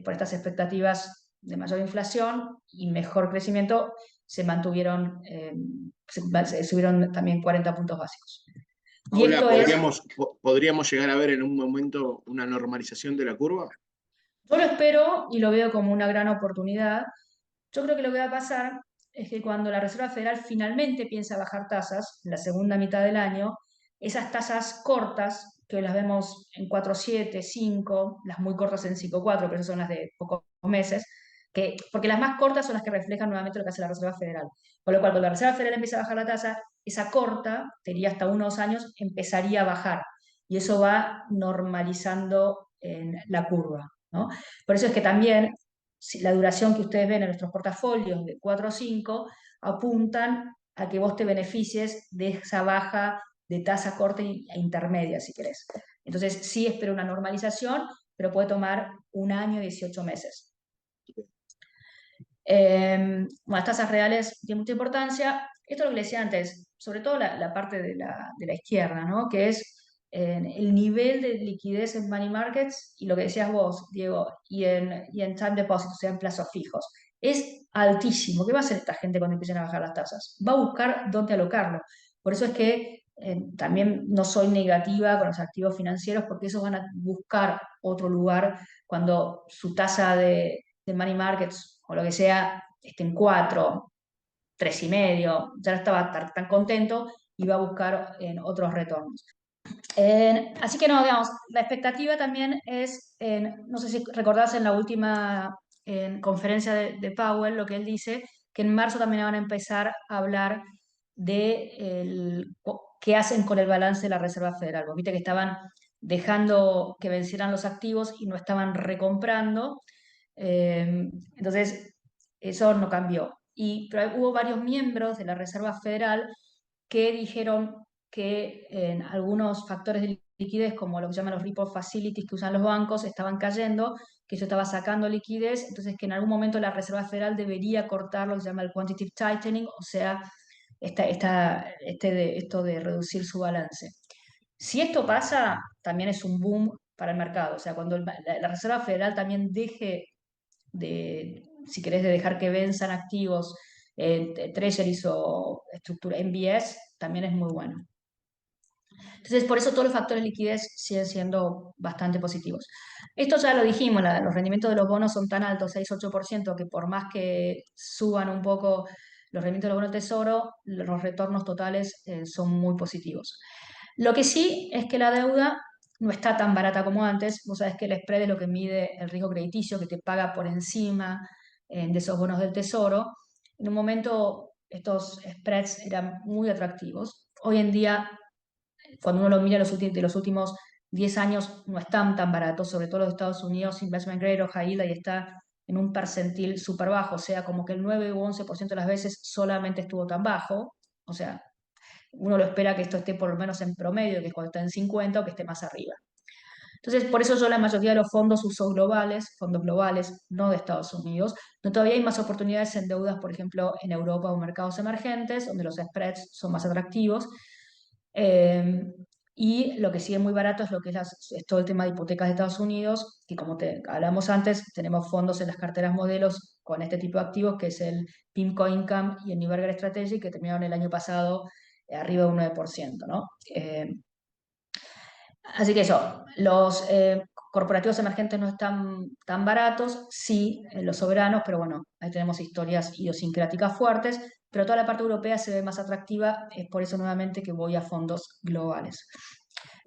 Speaker 2: por estas expectativas de mayor inflación y mejor crecimiento, se mantuvieron, se subieron también 40 puntos básicos. Y
Speaker 1: Paula,
Speaker 2: esto es,
Speaker 1: ¿podríamos llegar a ver en un momento una normalización de la curva?
Speaker 2: yo lo espero y lo veo como una gran oportunidad. Yo creo que lo que va a pasar es que cuando la Reserva Federal finalmente piensa bajar tasas en la segunda mitad del año, esas tasas cortas, que hoy las vemos en 4,7, 5, las muy cortas en 5,4, pero esas son las de pocos meses, porque las más cortas son las que reflejan nuevamente lo que hace la Reserva Federal. Con lo cual, cuando la Reserva Federal empieza a bajar la tasa, esa corta, tenía hasta unos años, empezaría a bajar. Y eso va normalizando en la curva, ¿no? Por eso es que también la duración que ustedes ven en nuestros portafolios de 4 o 5 apuntan a que vos te beneficies de esa baja de tasa corta e intermedia, si querés. Entonces, sí espero una normalización, pero puede tomar un año y 18 meses. Bueno, las tasas reales tienen mucha importancia. Esto es lo que le decía antes, sobre todo la parte de la izquierda, ¿no? Que es el nivel de liquidez en money markets, y lo que decías vos, Diego, y en time deposits, o sea, en plazos fijos. Es altísimo. ¿Qué va a hacer esta gente cuando empiecen a bajar las tasas? Va a buscar dónde alocarlo. Por eso es que también no soy negativa con los activos financieros, porque esos van a buscar otro lugar cuando su tasa de money markets o lo que sea esté en 4, 3,5, ya no estaba tan contento y va a buscar en otros retornos. Así que no, digamos, la expectativa también es, no sé si recordás en la última conferencia de Powell, lo que él dice, que en marzo también van a empezar a hablar de qué hacen con el balance de la Reserva Federal. Vos viste que estaban dejando que vencieran los activos y no estaban recomprando. Entonces, eso no cambió. Pero hubo varios miembros de la Reserva Federal que dijeron que en algunos factores de liquidez, como lo que llaman los repo facilities que usan los bancos, estaban cayendo, que eso estaba sacando liquidez, entonces que en algún momento la Reserva Federal debería cortar lo que se llama el quantitative tightening, o sea, esto de reducir su balance. Si esto pasa, también es un boom para el mercado. O sea, cuando la Reserva Federal también deje si querés, de dejar que venzan activos, treasuries o estructura MBS, también es muy bueno. Entonces, por eso todos los factores de liquidez siguen siendo bastante positivos. Esto ya lo dijimos, los rendimientos de los bonos son tan altos, 6-8%, que por más que suban un poco los rendimientos de los bonos del tesoro, los retornos totales son muy positivos. Lo que sí es que la deuda no está tan barata como antes. Vos sabés que el spread es lo que mide el riesgo crediticio, que te paga por encima de esos bonos del tesoro. En un momento estos spreads eran muy atractivos. Hoy en día, cuando uno lo mira de los últimos 10 años, no están tan baratos, sobre todo los Estados Unidos, investment grade o high yield, y está en un percentil súper bajo, o sea, como que el 9 u 11% de las veces solamente estuvo tan bajo. O sea, uno lo espera que esto esté por lo menos en promedio, que es cuando está en 50, o que esté más arriba. Entonces, por eso yo la mayoría de los fondos uso fondos globales, no de Estados Unidos, donde todavía hay más oportunidades en deudas, por ejemplo, en Europa o mercados emergentes, donde los spreads son más atractivos. Eh, y lo que sigue muy barato es lo que es todo el tema de hipotecas de Estados Unidos, que como hablamos antes, tenemos fondos en las carteras modelos con este tipo de activos, que es el PIMCO Income y el New Berger Strategy, que terminaron el año pasado arriba de un 9%, ¿no? Así que eso, los corporativos emergentes no están tan baratos, sí, los soberanos, pero bueno, ahí tenemos historias idiosincráticas fuertes, pero toda la parte europea se ve más atractiva, es por eso nuevamente que voy a fondos globales.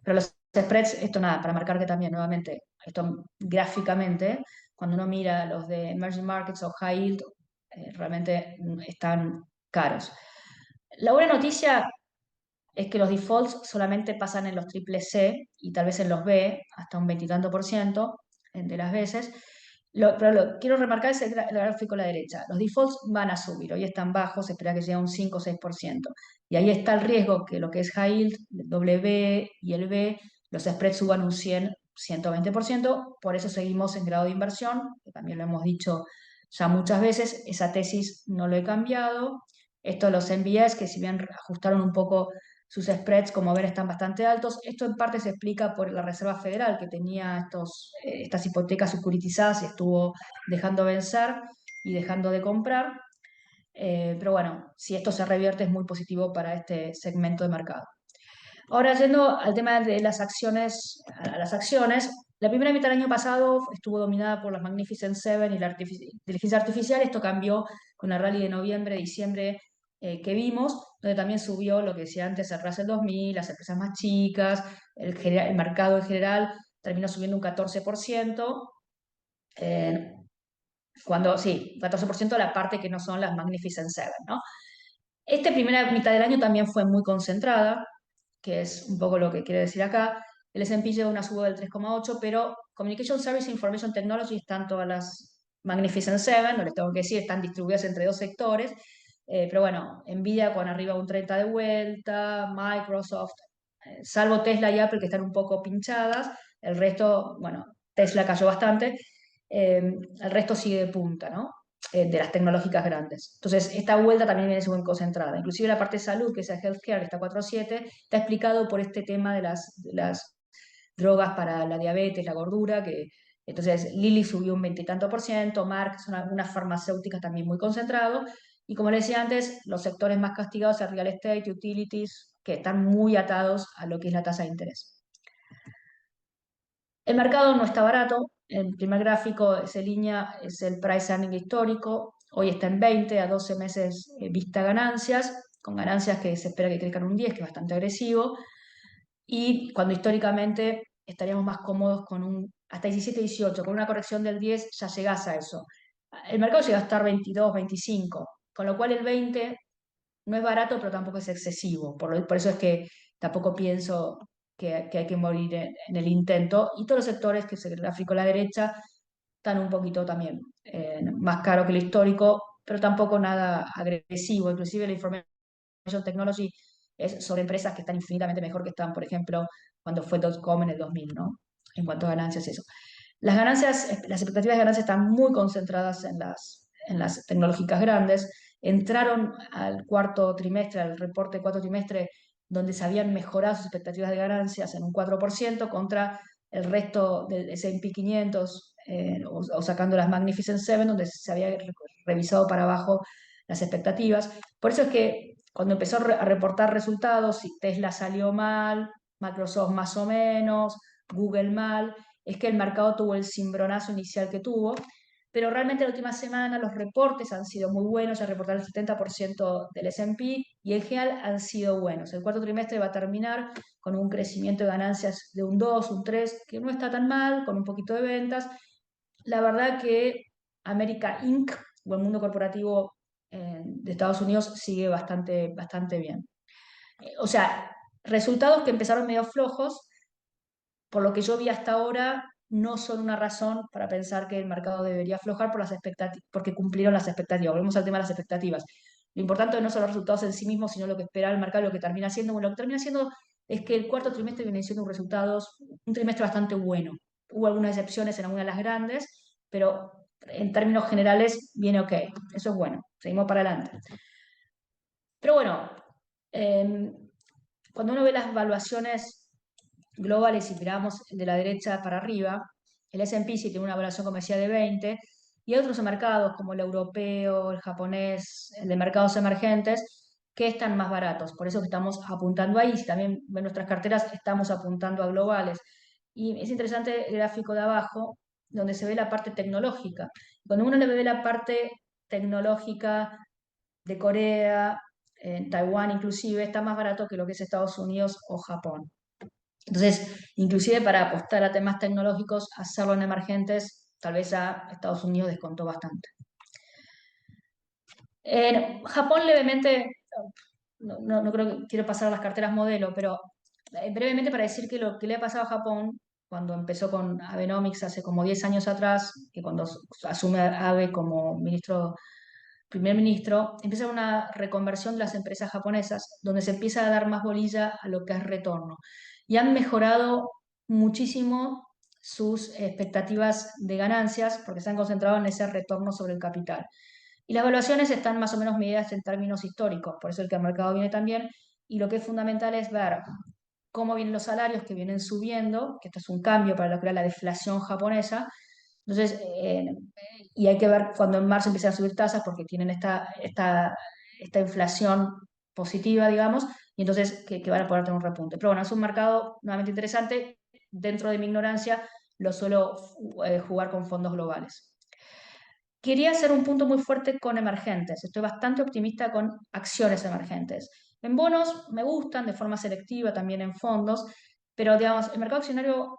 Speaker 2: Pero los spreads, esto nada, para marcar que también nuevamente, esto gráficamente, cuando uno mira los de emerging markets o high yield, realmente están caros. La buena noticia es que los defaults solamente pasan en los triple C y tal vez en los B, hasta un veintitanto por ciento de las veces. Pero lo quiero remarcar es el gráfico a la derecha. Los defaults van a subir, hoy están bajos, se espera que llegue a un 5 o 6%. Y ahí está el riesgo que lo que es high yield, el W y el B, los spreads suban un 100, 120%. Por eso seguimos en grado de inversión, que también lo hemos dicho ya muchas veces, esa tesis no lo he cambiado. Esto los MBS, que si bien ajustaron un poco sus spreads, como ven, están bastante altos. Esto en parte se explica por la Reserva Federal, que tenía estas hipotecas securitizadas y estuvo dejando vencer y dejando de comprar. Pero bueno, si esto se revierte es muy positivo para este segmento de mercado. Ahora, yendo al tema de las acciones, a las acciones, la primera mitad del año pasado estuvo dominada por las Magnificent Seven y la inteligencia artificial. Esto cambió con la rally de noviembre, diciembre que vimos, donde también subió lo que decía antes el Russell 2000, las empresas más chicas, el mercado en general terminó subiendo un 14%. eh, sí, 14% la parte que no son las Magnificent Seven, ¿no? Esta primera mitad del año también fue muy concentrada, que es un poco lo que quiere decir acá. El S&P lleva una suba del 3,8, pero Communication Service e Information Technology están todas las Magnificent Seven, no les tengo que decir, están distribuidas entre dos sectores. Pero bueno, Nvidia con arriba un 30 de vuelta, Microsoft, salvo Tesla y Apple que están un poco pinchadas, el resto, bueno, Tesla cayó bastante, el resto sigue de punta, ¿no? De las tecnológicas grandes. Entonces, esta vuelta también viene muy concentrada. Inclusive la parte de salud, que es el healthcare, está 4,7, está explicado por este tema de las drogas para la diabetes, la gordura, que entonces Lilly subió un veintitanto por ciento, Mark, son algunas farmacéuticas también muy concentrados, y como les decía antes, los sectores más castigados, el real estate, utilities, que están muy atados a lo que es la tasa de interés. El mercado no está barato. El primer gráfico, esa línea, es el price earning histórico. Hoy está en 20 a 12 meses vista ganancias, con ganancias que se espera que crezcan un 10, que es bastante agresivo. Y cuando históricamente estaríamos más cómodos con un hasta 17, 18, con una corrección del 10 ya llegás a eso. El mercado llega a estar 22, 25, con lo cual el 20 no es barato, pero tampoco es excesivo. Por eso es que tampoco pienso que hay que morir en el intento. Y todos los sectores, que es el gráfico a la derecha, están un poquito también más caro que el histórico, pero tampoco nada agresivo. Inclusive la information technology es sobre empresas que están infinitamente mejor que estaban, por ejemplo, cuando fue .com en el 2000, ¿no? En cuanto a ganancias y eso. Las ganancias, las expectativas de ganancias están muy concentradas en las tecnológicas grandes. Entraron al cuarto trimestre, al reporte de cuarto trimestre, donde se habían mejorado sus expectativas de ganancias en un 4% contra el resto del S&P 500, o sacando las Magnificent Seven, donde se había revisado para abajo las expectativas. Por eso es que cuando empezó a reportar resultados, y Tesla salió mal, Microsoft más o menos, Google mal, es que el mercado tuvo el cimbronazo inicial que tuvo, pero realmente la última semana los reportes han sido muy buenos, ya reportaron el 70% del S&P y en general han sido buenos. El cuarto trimestre va a terminar con un crecimiento de ganancias de un 2, un 3, que no está tan mal, con un poquito de ventas. La verdad que América Inc. o el mundo corporativo de Estados Unidos sigue bastante, bastante bien. O sea, resultados que empezaron medio flojos, por lo que yo vi hasta ahora, no son una razón para pensar que el mercado debería aflojar por las expectativas, porque cumplieron las expectativas. Volvemos al tema de las expectativas. Lo importante no son los resultados en sí mismos, sino lo que espera el mercado, lo que termina siendo. Bueno, lo que termina siendo es que el cuarto trimestre viene siendo un trimestre bastante bueno. Hubo algunas excepciones en algunas de las grandes, pero en términos generales viene ok. Eso es bueno. Seguimos para adelante. Pero bueno, eh, cuando uno ve las evaluaciones globales y miramos de la derecha para arriba, el S&P sí tiene una evaluación, como decía, de 20, Y hay otros mercados como el europeo, el japonés, el de mercados emergentes, que están más baratos. Por eso que estamos apuntando ahí. Si también ven nuestras carteras, estamos apuntando a globales. Y es interesante el gráfico de abajo, donde se ve la parte tecnológica. Cuando uno le ve la parte tecnológica de Corea, en Taiwán inclusive, está más barato que lo que es Estados Unidos o Japón. Entonces, inclusive para apostar a temas tecnológicos, hacerlo en emergentes, tal vez a Estados Unidos descontó bastante. En Japón levemente, no creo que quiero pasar a las carteras modelo, pero brevemente para decir que lo que le ha pasado a Japón cuando empezó con Abenomics hace como 10 años atrás, que cuando asume Abe como primer ministro, empieza una reconversión de las empresas japonesas, donde se empieza a dar más bolilla a lo que es retorno. Y han mejorado muchísimo sus expectativas de ganancias porque se han concentrado en ese retorno sobre el capital. Y las evaluaciones están más o menos medidas en términos históricos, por eso el que el mercado viene también. Y lo que es fundamental es ver cómo vienen los salarios que vienen subiendo, que esto es un cambio para lo que era la deflación japonesa. Entonces, y hay que ver cuando en marzo empiezan a subir tasas porque tienen esta inflación positiva, digamos, y entonces que van a poder tener un repunte. Pero bueno, es un mercado nuevamente interesante. Dentro de mi ignorancia, lo suelo jugar con fondos globales. Quería hacer un punto muy fuerte con emergentes. Estoy bastante optimista con acciones emergentes. En bonos me gustan de forma selectiva, también en fondos, pero digamos, el mercado accionario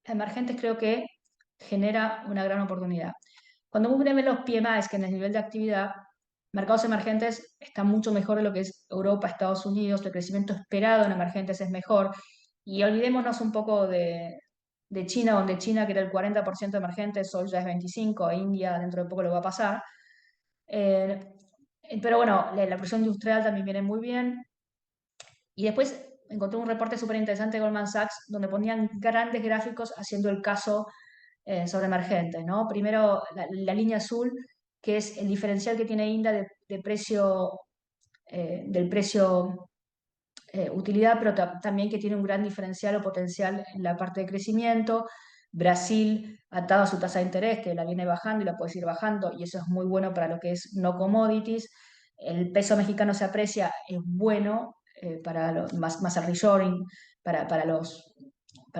Speaker 2: emergentes creo que genera una gran oportunidad. Cuando uno ve los PMIs, que en el nivel de actividad, mercados emergentes están mucho mejor de lo que es Europa, Estados Unidos, el crecimiento esperado en emergentes es mejor. Y olvidémonos un poco de China, donde China, que era el 40% emergentes, hoy ya es 25%, e India dentro de poco lo va a pasar. Eh, pero bueno, la producción industrial también viene muy bien. Y después encontré un reporte súper interesante de Goldman Sachs, donde ponían grandes gráficos haciendo el caso sobre emergentes, ¿no? Primero, la línea azul, que es el diferencial que tiene India de precio, del precio utilidad, pero también que tiene un gran diferencial o potencial en la parte de crecimiento. Brasil, atado a su tasa de interés, que la viene bajando y la puede ir bajando, y eso es muy bueno para lo que es no commodities. El peso mexicano se aprecia, es bueno para más el reshoring, para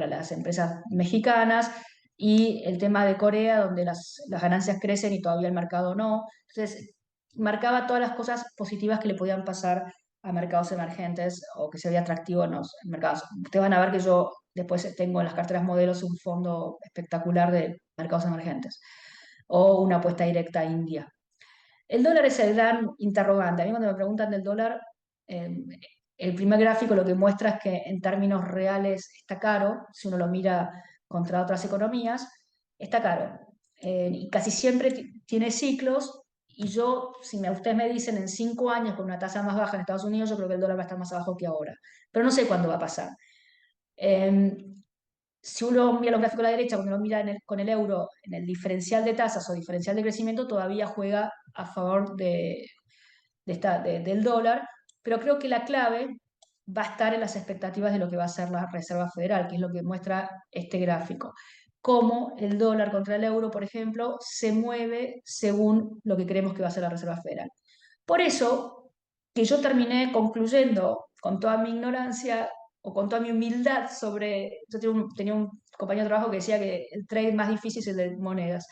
Speaker 2: las empresas mexicanas. Y el tema de Corea, donde las ganancias crecen y todavía el mercado no. Entonces, marcaba todas las cosas positivas que le podían pasar a mercados emergentes o que se vea atractivo en los mercados. Ustedes van a ver que yo después tengo en las carteras modelos un fondo espectacular de mercados emergentes o una apuesta directa a India. El dólar es el gran interrogante. A mí cuando me preguntan del dólar, eh, el primer gráfico lo que muestra es que en términos reales está caro, si uno lo mira contra otras economías, está caro. Y casi siempre tiene ciclos y yo, si ustedes me dicen en 5 años con una tasa más baja en Estados Unidos, yo creo que el dólar va a estar más abajo que ahora. Pero no sé cuándo va a pasar. Eh, si uno mira los gráficos a la derecha, cuando uno mira con el euro, en el diferencial de tasas o diferencial de crecimiento, todavía juega a favor del dólar, pero creo que la clave va a estar en las expectativas de lo que va a hacer la Reserva Federal, que es lo que muestra este gráfico. Cómo el dólar contra el euro, por ejemplo, se mueve según lo que creemos que va a ser la Reserva Federal. Por eso que yo terminé concluyendo con toda mi ignorancia o con toda mi humildad sobre, yo tenía un compañero de trabajo que decía que el trade más difícil es el de monedas.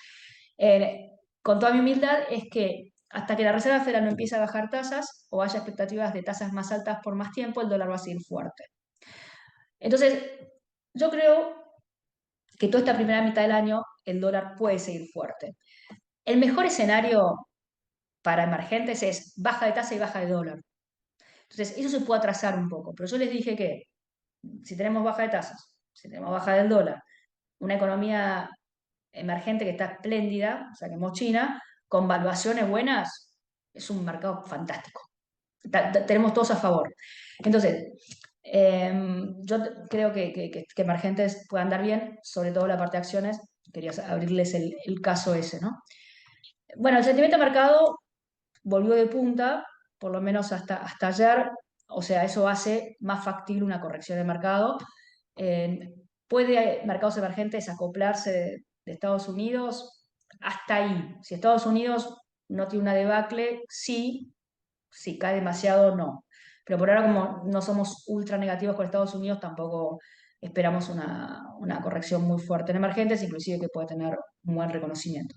Speaker 2: Con toda mi humildad es que hasta que la Reserva Federal no empiece a bajar tasas o haya expectativas de tasas más altas por más tiempo, el dólar va a seguir fuerte. Entonces, yo creo que toda esta primera mitad del año el dólar puede seguir fuerte. El mejor escenario para emergentes es baja de tasa y baja de dólar. Entonces, eso se puede atrasar un poco, pero yo les dije que si tenemos baja de tasas, si tenemos baja del dólar, una economía emergente que está espléndida, o sea, que es China, con valuaciones buenas, es un mercado fantástico. Tenemos todos a favor. Entonces, yo creo que emergentes puedan andar bien, sobre todo la parte de acciones. Quería abrirles el caso ese, ¿no? Bueno, el sentimiento de mercado volvió de punta, por lo menos hasta ayer, o sea, eso hace más factible una corrección de mercado. ¿Puede mercados emergentes acoplarse de Estados Unidos? hasta ahí. Si Estados Unidos no tiene una debacle, sí, si cae demasiado, no. Pero por ahora, como no somos ultra negativos con Estados Unidos, tampoco esperamos una corrección muy fuerte en emergentes, inclusive que puede tener un buen reconocimiento.